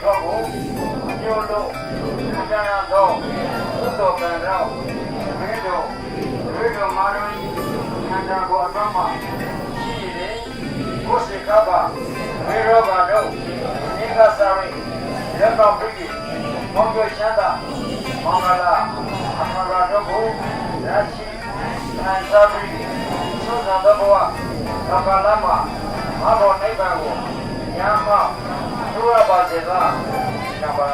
ထောကိုမြို့လို့အကြမ်းတော့သုတ္တကံတော့မင်းတို့မာရင်းခန္ဓာကိုယ်အမှရှိတယ်ဘုစိကပါဝေရောဂါတို့နိကသရိလက်တော်ပြည့်မောင်ကျချမ်းသာမောင်လာအမရာတို့ကိုရရှိခံစားပြီးသုဇံဘဘဝကပလမမဘောနိဗ္ဗာန်ကိုညာမသူရပါစေသာကပါ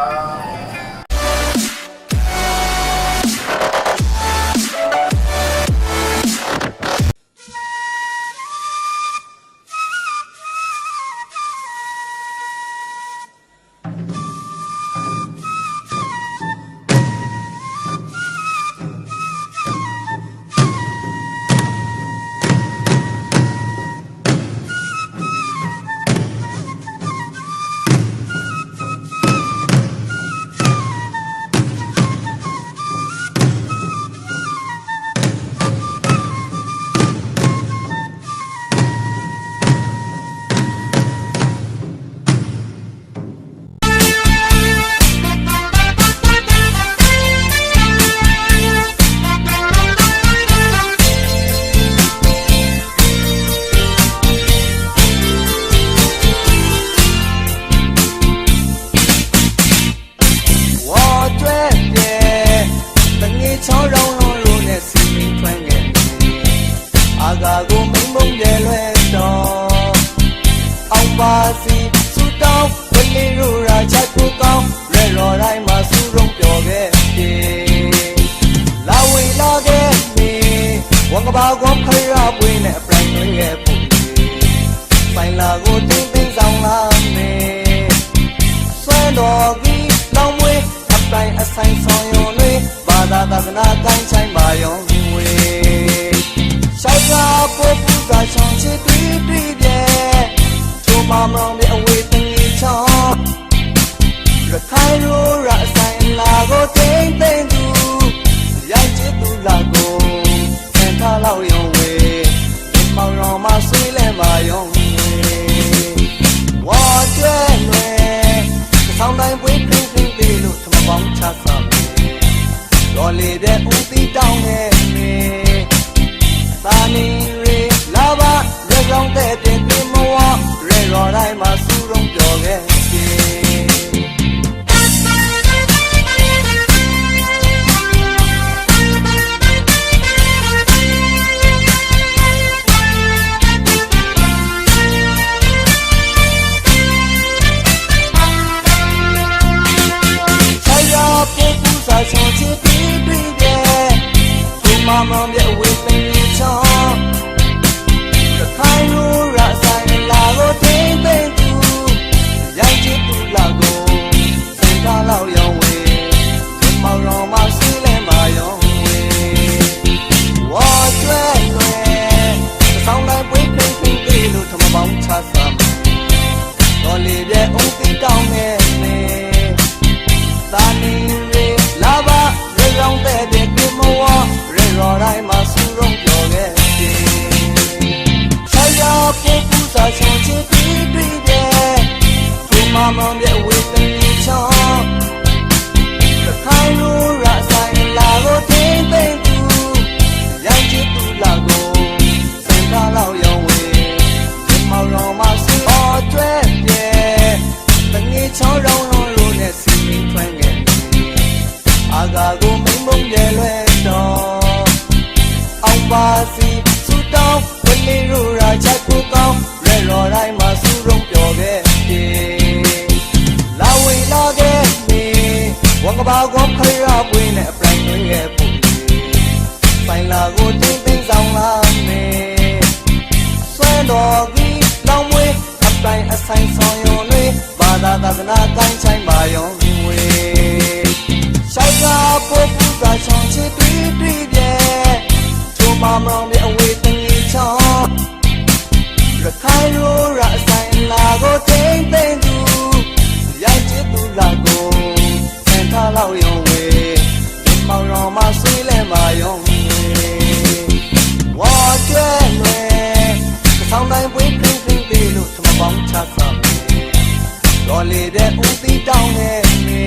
ဦးတီတောင်းနေနေ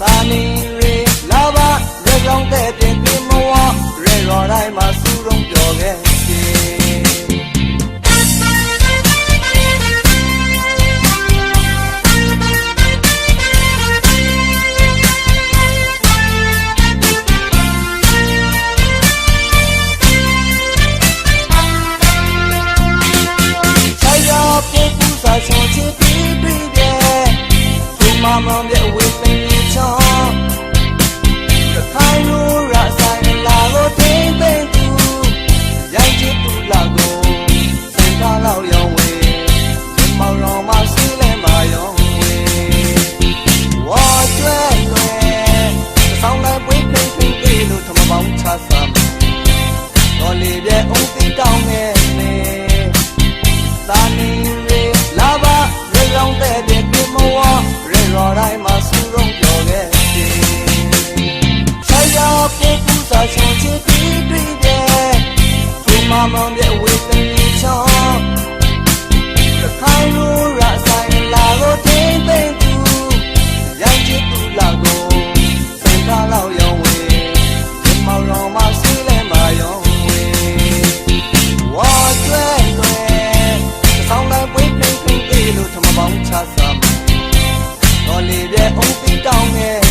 သာနေရေလာပါရေကောင်းတဲ့ပြင်ပြမဝရေရော်တိုင်းမှာစူးလုံးပြောခဲ့ချောချစ်ပြီးပြီးတဲ့သူမမောင်ရဲ့ဝေပင်ချောရခိုင်လူရဆိုင်လာကိုတင်းပင်သူရိုက်ချစ်သူလာကိုစံကားလောက်ရောင်းဝေဒီမောင်ရောင်မစီးလဲမရောင်းဝေဝါကျွဲလွယ်ဆောင်းလိုက်ပွေးဖိဖိပြီးလို့ထမပေါင်းချစမ်းတော်လေးပြည့်ဦးတီတောင်းနေနေသာနေလာပါရေလောင်းတဲ့ပြပြမဝရေရော်တိုင်းမှာစူလုံးပြောခဲ့တယ်ဆရာပုပ္ပူစာချွန်ချစ်ပြီးပြီးတဲ့သူမမောင်ရဲ့ဝေသနီချောခိုင်လူရဆိုင်လာကိုတင်းသိမ့်သူရိုက်ချစ်သူလာကိုစံကားလောက်ရောင်းဝေဒီမောင်ရောင်မစီးလဲမရောင်းဝေဝါကျွဲလွယ်ဆောင်းလိုက်ပွေးလို့ထမပေါင်းချစမ်းတော်လေးပြည့်ဦးပြီးတောင်းငယ်